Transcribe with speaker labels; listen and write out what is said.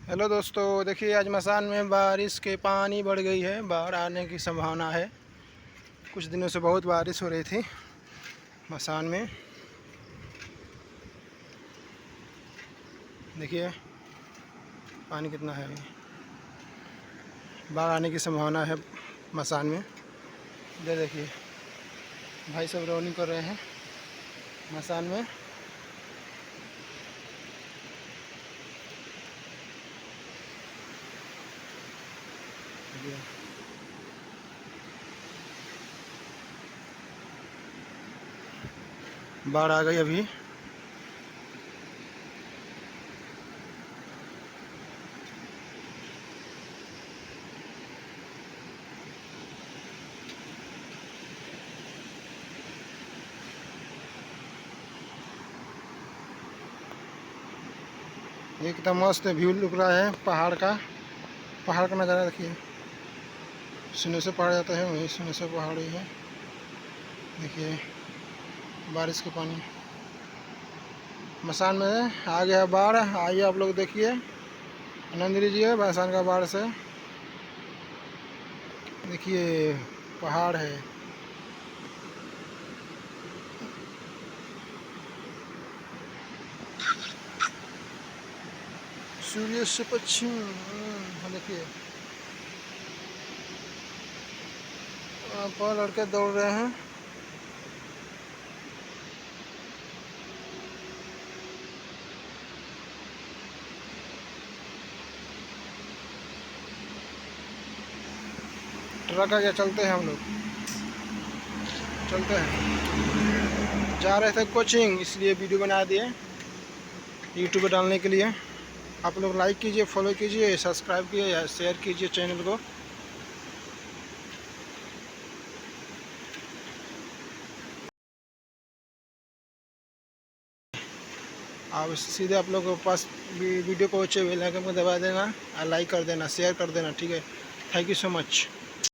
Speaker 1: Hello दोस्तों, देखिए आज मसान में बारिश के पानी बढ़ गई है। बाढ़ आने की संभावना है। कुछ दिनों से बहुत बारिश हो रही थी मसान में। देखिए पानी कितना है। बाढ़ आने की संभावना है मसान में। इधर देखिए भाई सब रोनिंग कर रहे हैं मसान में। बाढ़ आ गई अभी। एकदम मस्त व्यू लुक रहा है पहाड़ का। पहाड़ का नज़ारा देखिए। सुने से पहाड़ जाता है, वहीं सुने से पहाड़ ही है। देखिए बारिश के पानी मसान में आ गया। बाढ़ आइए आप लोग देखिए, आनंद लीजिए मसान का बाढ़ से। देखिए पहाड़ है। सूर्य से पश्चिम देखिए वहाँ पर लड़के दौड़ रहे हैं। ट्रक आ गया, चलते हैं हम लोग, चलते हैं। जा रहे थे कोचिंग, इसलिए वीडियो बना दिए यूट्यूब पर डालने के लिए। आप लोग लाइक कीजिए, फॉलो कीजिए, सब्सक्राइब कीजिए या शेयर कीजिए चैनल को। आप सीधे आप लोगों के पास वीडियो पहुँचे, बेल आइकन को दबा देना और लाइक कर देना, शेयर कर देना। ठीक है, थैंक यू सो मच।